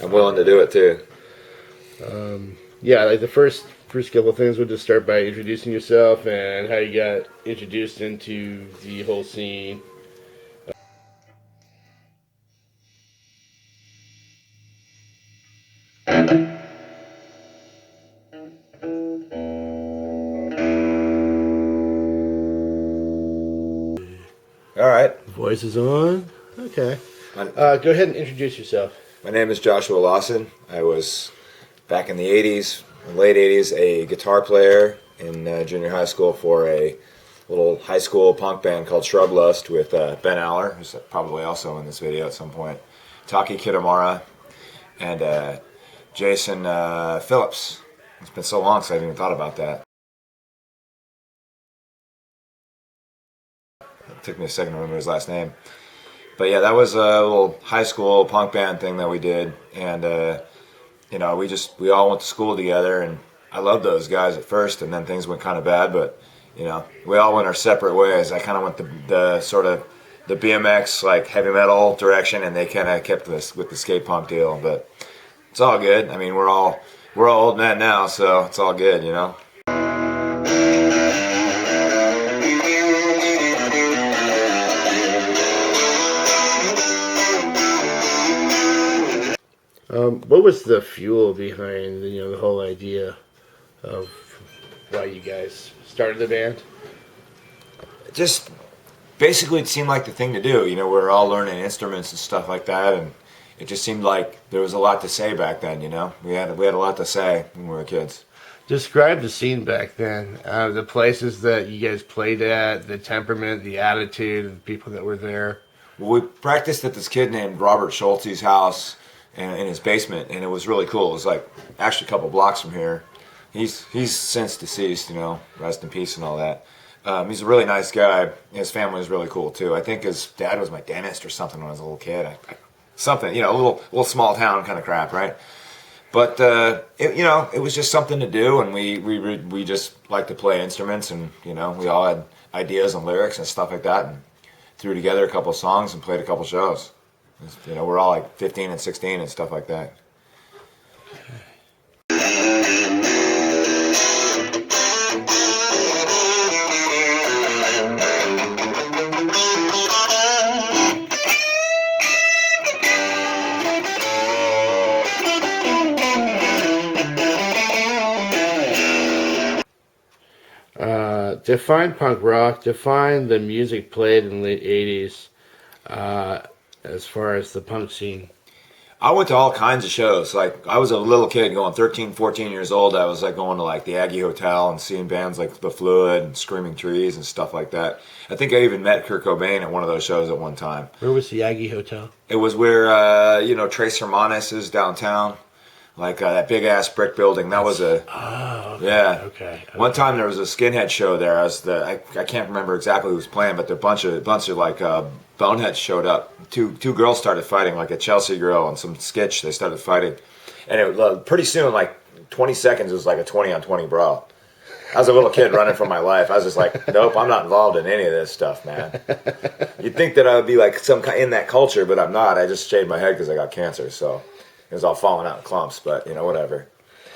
I'm willing to do it too. Yeah, like the first couple of things, we'll just start by introducing yourself and how you got introduced into the whole scene. All right. Voice is on. Okay. My, Go ahead and introduce yourself. my name is Joshua Lawson. I was back in the 80s, late 80s, a guitar player in junior high school for a little high school punk band called Shruglust with Ben Aller, who's probably also in this video at some point, Taki Kitamura, and Jason Phillips. It's been so long since I haven't even thought about that. It took me a second to remember his last name. But yeah, that was a little high school punk band thing that we did, and we all went to school together, and I loved those guys at first, and then things went kind of bad, but we all went our separate ways. I kind of went the sort of the BMX like heavy metal direction, and they kind of kept this with the skate punk deal. But it's all good. I mean, we're all old men now, so it's all good. What was the fuel behind the whole idea of why you guys started the band? Just basically, it seemed like the thing to do. We were all learning instruments and stuff like that, and it just seemed like there was a lot to say back then. We had a lot to say when we were kids. Describe the scene back then, the places that you guys played at, the temperament, the attitude of the people that were there. Well, we practiced at this kid named Robert Schulte's house in his basement, and it was really cool. It was like actually a couple blocks from here. He's since deceased, rest in peace and all that. He's a really nice guy. His family is really cool too. I think his dad was my dentist or something when I was a little kid. Something, a little small town kind of crap, right? But it was just something to do, and we just like to play instruments, and we all had ideas and lyrics and stuff like that, and threw together a couple of songs and played a couple shows. We're all like 15 and 16 and stuff like that. Define punk rock. Define the music played in the late '80s, as far as the punk scene. I went to all kinds of shows. Like, I was a little kid going 13, 14 years old. I was like going to like the Aggie Hotel and seeing bands like The Fluid and Screaming Trees and stuff like that. I think I even met Kurt Cobain at one of those shows at one time. Where was the Aggie Hotel? It was where, Trace Hermanis is downtown. Like that big ass brick building. That was a okay. yeah. Okay. One time there was a skinhead show there. I can't remember exactly who was playing, but a bunch of like boneheads showed up. Two girls started fighting, like a Chelsea girl and some skitch. They started fighting, and pretty soon, like 20 seconds, it was like a 20-on-20 brawl. I was a little kid running for my life. I was just like, nope, I'm not involved in any of this stuff, man. You'd think that I would be like some kind in that culture, but I'm not. I just shaved my head because I got cancer, so. It was all falling out in clumps, but whatever.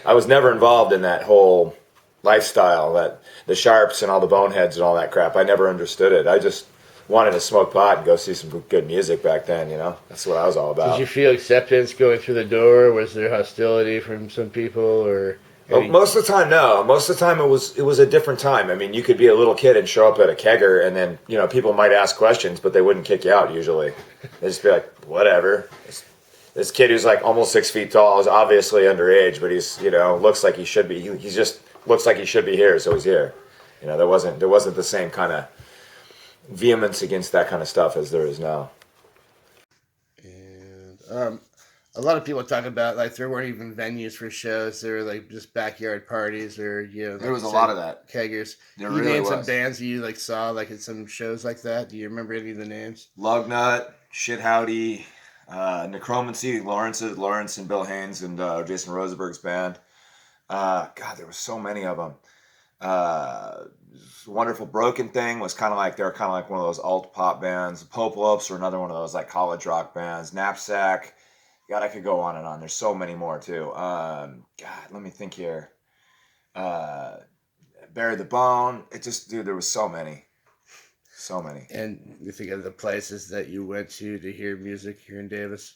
I was never involved in that whole lifestyle, that the sharps and all the boneheads and all that crap. I never understood it. I just wanted to smoke pot and go see some good music back then. That's what I was all about. Did you feel acceptance going through the door? Was there hostility from some people, or? Most of the time, no. Most of the time, it was a different time. I mean, you could be a little kid and show up at a kegger, and then people might ask questions, but they wouldn't kick you out usually. They'd just be like, whatever. This kid who's like almost 6 feet tall is obviously underage, but he's looks like he should be. He just looks like he should be here, so he's here. There wasn't the same kind of vehemence against that kind of stuff as there is now. And a lot of people talk about like there weren't even venues for shows; they were like just backyard parties, or there was a lot of that keggers. There you really named was. Some bands you like saw like at some shows like that. Do you remember any of the names? Lugnut, Shit Howdy. Necromancy, Lawrence and Bill Haynes and Jason Rosenberg's band. God, there were so many of them. Wonderful Broken Thing was kind of like one of those alt pop bands. Pope Lopes were another one of those like college rock bands. Knapsack, God, I could go on and on. There's so many more too. God, let me think here. Uh, Bury the Bone. It just, dude, there was so many, so many. And you think of the places that you went to hear music here in Davis?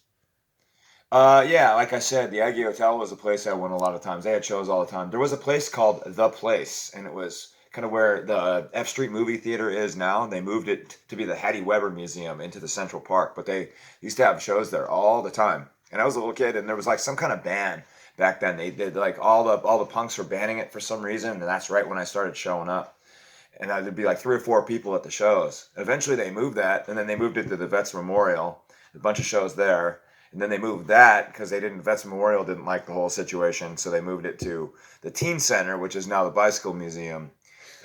Yeah, like I said, the Aggie Hotel was a place I went a lot of times. They had shows all the time. There was a place called The Place, and it was kind of where the F Street movie theater is now. They moved it to be the Hattie Weber Museum into the Central Park, but they used to have shows there all the time. And I was a little kid, and there was like some kind of ban back then. They did like all the punks were banning it for some reason, and that's right when I started showing up. And there'd be like 3 or 4 people at the shows. Eventually, they moved that, and then they moved it to the Vets Memorial. A bunch of shows there, and then they moved that because they didn't. Vets Memorial didn't like the whole situation, so they moved it to the Teen Center, which is now the Bicycle Museum,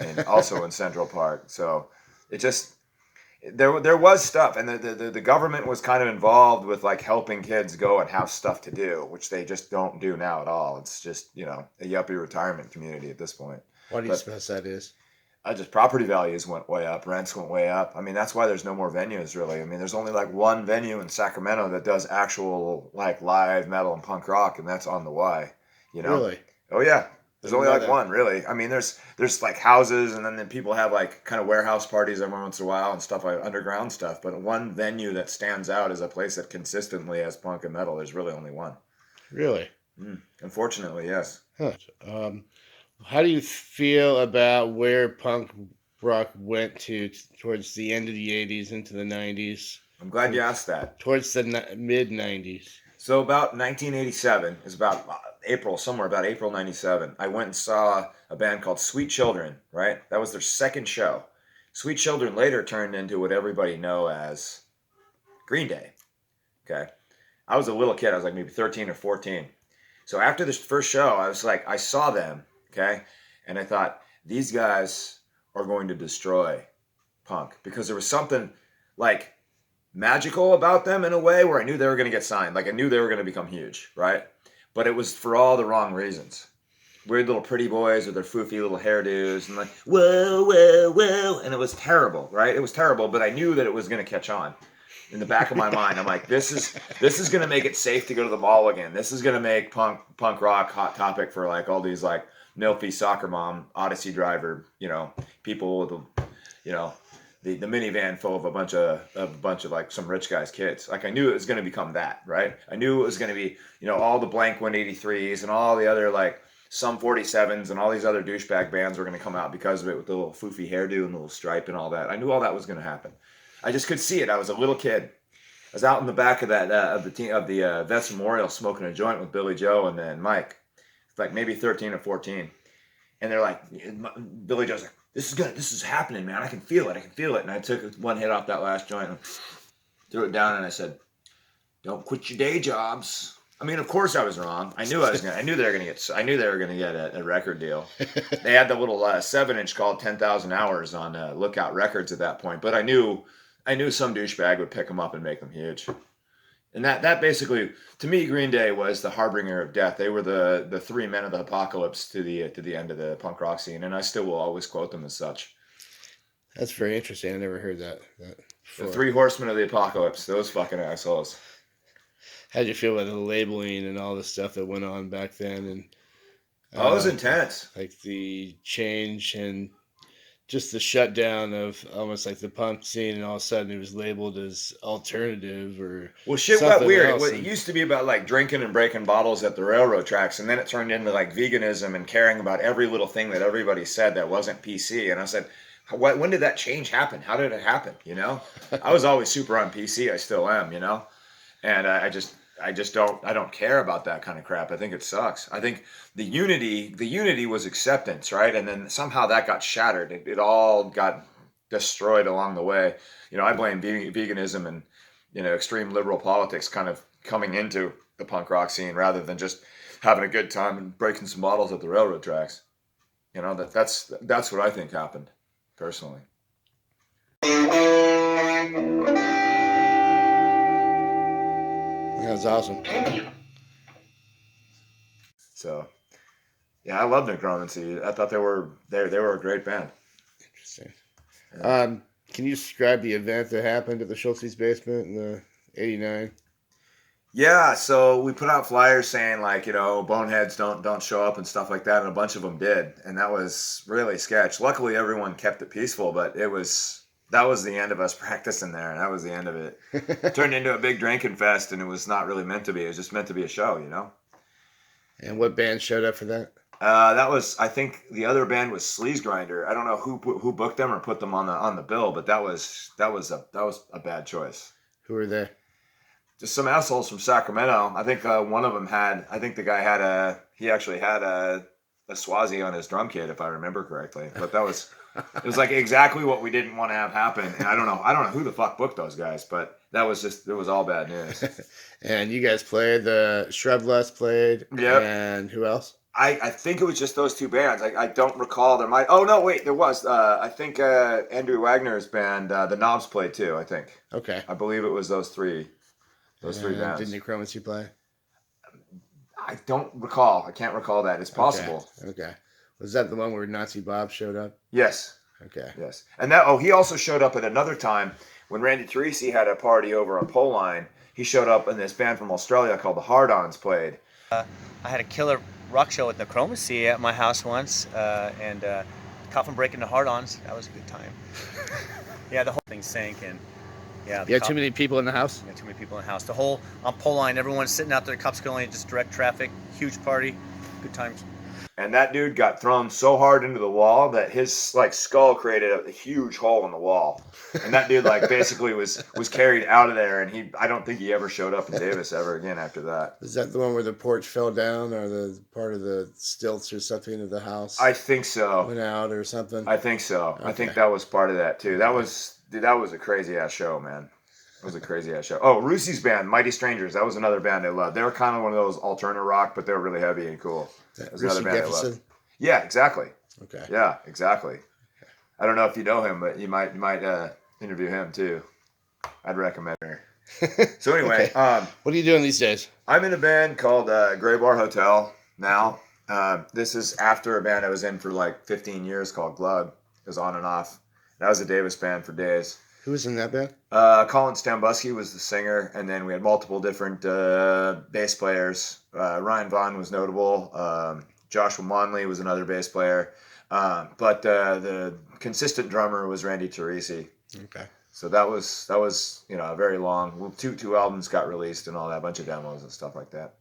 and also in Central Park. So it just there was stuff, and the government was kind of involved with like helping kids go and have stuff to do, which they just don't do now at all. It's just a yuppie retirement community at this point. Why do you But suppose that is? just property values went way up, rents went way up. I mean, that's why there's no more venues really. I mean, there's only like one venue in Sacramento that does actual like live metal and punk rock, and that's on the Y. You know? Really? Oh yeah. There's Didn't only know like that. one really. I mean, there's like houses, and then people have like kind of warehouse parties every once in a while and stuff like underground stuff. But one venue that stands out as a place that consistently has punk and metal. There's really only one. Really? Unfortunately, yes. Huh. How do you feel about where punk rock went towards the end of the 80s into the 90s? I'm glad you asked that. Towards the mid 90s. So about 1987 is about somewhere about April 97. I went and saw a band called Sweet Children, right? That was their second show. Sweet Children later turned into what everybody know as Green Day. Okay. I was a little kid. I was like maybe 13 or 14. So after this first show, I was like, I saw them, okay? And I thought, these guys are going to destroy punk because there was something like magical about them in a way where I knew they were going to get signed. Like I knew they were going to become huge, right? But it was for all the wrong reasons. Weird little pretty boys with their foofy little hairdos and like, whoa, whoa, whoa. And it was terrible, right? It was terrible, but I knew that it was going to catch on. In the back of my mind, I'm like, this is going to make it safe to go to the mall again. This is going to make punk rock hot topic for like all these like milfy soccer mom, Odyssey driver, people with the minivan full of a bunch of like some rich guy's kids. Like I knew it was going to become that, right? I knew it was going to be, all the Blank 183s and all the other like some 47s and all these other douchebag bands were going to come out because of it with the little foofy hairdo and the little stripe and all that. I knew all that was going to happen. I just could see it. I was a little kid. I was out in the back of that of the Vets Memorial smoking a joint with Billy Joe and then Mike, like maybe 13 or 14, and they're like, Billy Joe's like, this is happening, man. I can feel it. And I took one hit off that last joint and threw it down, and I said, "Don't quit your day jobs." I mean, of course I was wrong. I knew they were gonna get a record deal. They had the little 7-inch called 10,000 Hours on Lookout Records at that point, but I knew some douchebag would pick them up and make them huge. And that basically, to me, Green Day was the harbinger of death. They were the three men of the apocalypse to the end of the punk rock scene, and I still will always quote them as such. That's very interesting. I never heard that before. The three horsemen of the apocalypse. Those fucking assholes. How'd you feel about the labeling and all the stuff that went on back then? And It was intense. Like the change and just the shutdown of almost like the punk scene, and all of a sudden it was labeled as alternative or shit got weird. else. It used to be about like drinking and breaking bottles at the railroad tracks, and then it turned into like veganism and caring about every little thing that everybody said that wasn't PC. And I said, when did that change happen? How did it happen? I was always super on PC. I still am. And I don't care about that kind of crap. I think it sucks. I think the unity was acceptance, right? And then somehow that got shattered. It all got destroyed along the way. I blame veganism and, extreme liberal politics kind of coming into the punk rock scene rather than just having a good time and breaking some bottles at the railroad tracks. That's what I think happened, personally. That was awesome. So, yeah, I love Necromancy. I thought they were a great band. Interesting. Yeah. Can you describe the event that happened at the Schulte's basement in the '89? Yeah, so we put out flyers saying like, boneheads don't show up and stuff like that, and a bunch of them did, and that was really sketch. Luckily, everyone kept it peaceful, but that was the end of us practicing there, and that was the end of it. Turned into a big drinking fest, and it was not really meant to be. It was just meant to be a show. And what band showed up for that? That was, I think, the other band was Sleaze Grinder. I don't know who booked them or put them on the bill, but that was a bad choice. Who were they? Just some assholes from Sacramento. I think one of them had. I think the guy had he actually had a Swazi on his drum kit, if I remember correctly. But it was like exactly what we didn't want to have happen. And I don't know who the fuck booked those guys, but it was all bad news. And you guys played. The Shrubless played. Yep. And who else? I think it was just those two bands. I don't recall. There might. Oh no, wait, there was. I think Andrew Wagner's band, the Knobs, played too. I think. Okay. I believe it was those three. Those three bands. Did Necromancy play? I don't recall. I can't recall that. It's possible. Okay. Was that the one where Nazi Bob showed up? Yes. Okay. Yes. And he also showed up at another time when Randy Teresi had a party over on Pole Line. He showed up and this band from Australia called the Hard-Ons played. I had a killer rock show with Necromancy at my house once, and caught from breaking the Hard-Ons. That was a good time. Yeah, the whole thing sank, and yeah. You had too many people in the house? Yeah, too many people in the house. The whole on Pole Line, everyone's sitting out there. Cops could only just direct traffic. Huge party, good times. And that dude got thrown so hard into the wall that his skull created a huge hole in the wall. And that dude basically was carried out of there, and I don't think he ever showed up in Davis ever again after that. Is that the one where the porch fell down, or the part of the stilts or something of the house? I think so. Went out or something. I think so. Okay. I think that was part of that too. That was a crazy ass show, man. It was a crazy ass show. Oh, Rusi's band, Mighty Strangers. That was another band I loved. They were kind of one of those alternative rock, but they were really heavy and cool. That was another band I loved. Yeah, exactly. Okay. Yeah, exactly. I don't know if you know him, but you might interview him too. I'd recommend her. So anyway, okay. What are you doing these days? I'm in a band called Gray Bar Hotel now. This is after a band I was in for 15 years called Glug. It was on and off. That was a Davis band for days. Who was in that band? Colin Stambusky was the singer, and then we had multiple different bass players. Ryan Vaughn was notable. Joshua Monley was another bass player. But the consistent drummer was Randy Teresi. Okay. So that was a very long. Two albums got released and all that, bunch of demos and stuff like that.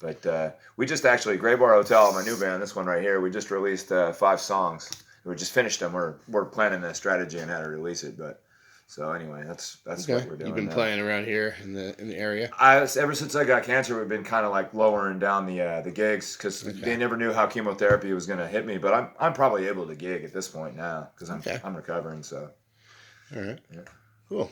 But we just actually Gray Bar Hotel, my new band, this one right here. We just released 5 songs. We just finished them. We're planning a strategy on how to release it, but. So anyway, that's okay. What we're doing. You've been playing around here in the area. Ever since I got cancer, we've been kind of lowering down the gigs because they never knew how chemotherapy was going to hit me. But I'm probably able to gig at this point now because I'm recovering. So. All right. Yeah. Cool.